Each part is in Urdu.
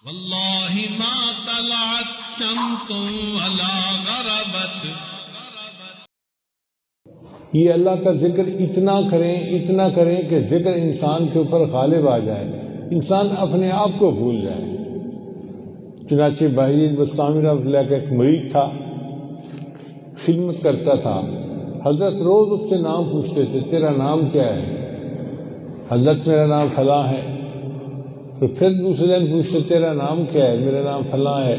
واللہ ما طلعت شمس ولا غربت. یہ اللہ کا ذکر اتنا کریں کہ ذکر انسان کے اوپر غالب آ جائے، انسان اپنے آپ کو بھول جائے. چنانچہ بہیج بستامی رحمۃ اللہ کا ایک مرید تھا، خدمت کرتا تھا. حضرت روز اس سے نام پوچھتے تھے، تیرا نام کیا ہے؟ حضرت میرا نام فلاں ہے. پھر دوسرے دن پوچھتے، تیرا نام کیا ہے؟ میرا نام فلاں ہے.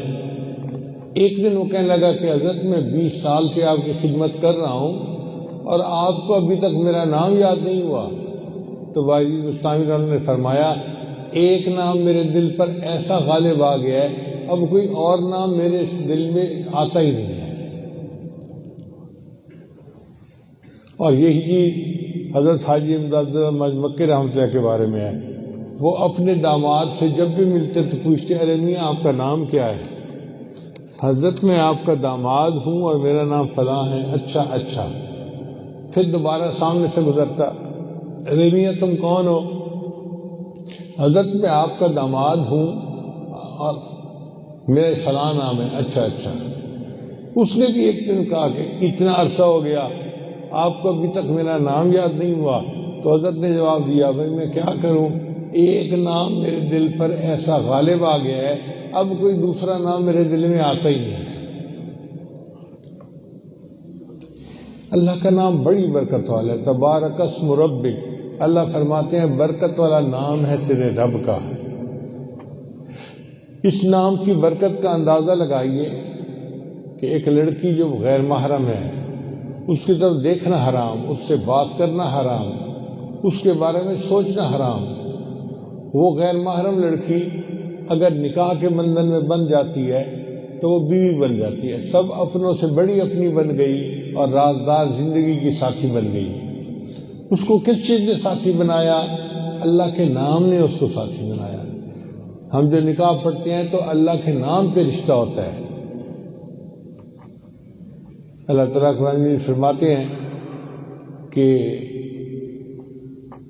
ایک دن وہ کہنے لگا کہ حضرت میں 20 سال سے آپ کی خدمت کر رہا ہوں اور آپ کو ابھی تک میرا نام یاد نہیں ہوا. تو بہیج بستامی رحمۃ اللہ نے فرمایا، ایک نام میرے دل پر ایسا غالب آ گیا ہے، اب کوئی اور نام میرے دل میں آتا ہی نہیں ہے. اور یہی چیز حضرت حاجی امداد مکی رحمۃ اللہ کے بارے میں ہے. وہ اپنے داماد سے جب بھی ملتے تو پوچھتے، ارے میاں آپ کا نام کیا ہے؟ حضرت میں آپ کا داماد ہوں اور میرا نام فلاں ہے. اچھا. پھر دوبارہ سامنے سے گزرتا، ارے میاں تم کون ہو؟ حضرت میں آپ کا داماد ہوں اور میرا فلاں نام ہے. اچھا. اس نے بھی ایک دن کہا کہ اتنا عرصہ ہو گیا آپ کو ابھی تک میرا نام یاد نہیں ہوا. تو حضرت نے جواب دیا، بھائی میں کیا کروں، ایک نام میرے دل پر ایسا غالب آ گیا ہے، اب کوئی دوسرا نام میرے دل میں آتا ہی نہیں ہے. اللہ کا نام بڑی برکت والا ہے. تبارک اسم ربک، اللہ فرماتے ہیں برکت والا نام ہے تیرے رب کا. اس نام کی برکت کا اندازہ لگائیے کہ ایک لڑکی جو غیر محرم ہے، اس کی طرف دیکھنا حرام، اس سے بات کرنا حرام، اس کے بارے میں سوچنا حرام. وہ غیر محرم لڑکی اگر نکاح کے بندھن میں بن جاتی ہے تو وہ بیوی بن جاتی ہے، سب اپنوں سے بڑی اپنی بن گئی اور رازدار زندگی کی ساتھی بن گئی. اس کو کس چیز نے ساتھی بنایا؟ اللہ کے نام نے اس کو ساتھی بنایا. ہم جو نکاح پڑھتے ہیں تو اللہ کے نام پہ رشتہ ہوتا ہے. اللہ تعالیٰ قرآن میں فرماتے ہیں کہ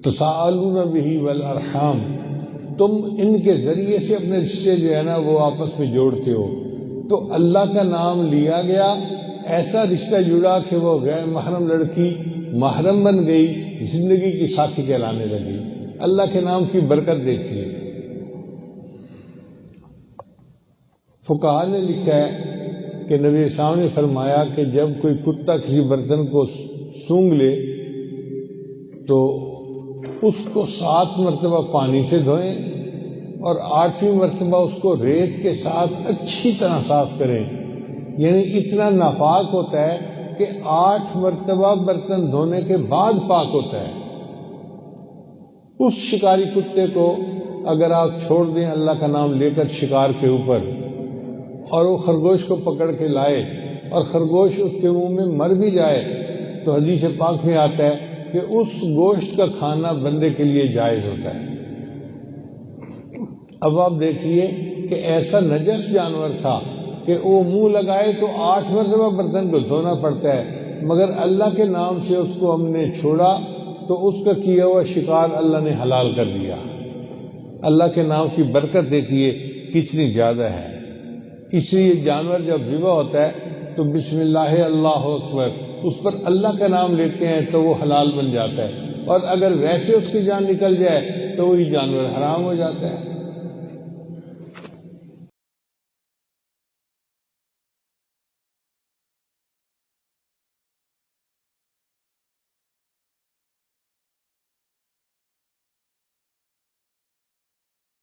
تساءلون بہ والارحام، تم ان کے ذریعے سے اپنے رشتے جو ہے نا وہ آپس میں جوڑتے ہو. تو اللہ کا نام لیا گیا، ایسا رشتہ جڑا کہ وہ غیر محرم لڑکی محرم بن گئی، زندگی کی ساتھی کہلانے لگی. اللہ کے نام کی برکت دیکھیے. فقہا نے لکھا ہے کہ نبی اسلام نے فرمایا کہ جب کوئی کتا کسی برتن کو سونگھ لے تو اس کو 7 مرتبہ پانی سے دھوئیں اور 8ویں مرتبہ اس کو ریت کے ساتھ اچھی طرح صاف کریں. یعنی اتنا ناپاک ہوتا ہے کہ 8 مرتبہ برتن دھونے کے بعد پاک ہوتا ہے. اس شکاری کتے کو اگر آپ چھوڑ دیں اللہ کا نام لے کر شکار کے اوپر، اور وہ خرگوش کو پکڑ کے لائے اور خرگوش اس کے منہ میں مر بھی جائے، تو حدیث پاک میں آتا ہے کہ اس گوشت کا کھانا بندے کے لیے جائز ہوتا ہے. اب آپ دیکھیے کہ ایسا نجس جانور تھا کہ وہ منہ لگائے تو 8 مرتبہ برتن کو دھونا پڑتا ہے، مگر اللہ کے نام سے اس کو ہم نے چھوڑا تو اس کا کیا ہوا شکار اللہ نے حلال کر دیا. اللہ کے نام کی برکت دیکھیے کتنی زیادہ ہے. اس لیے جانور جب ذبح ہوتا ہے تو بسم اللہ اللہ اکبر اس پر اللہ کا نام لیتے ہیں تو وہ حلال بن جاتا ہے، اور اگر ویسے اس کی جان نکل جائے تو وہی جانور حرام ہو جاتا ہے.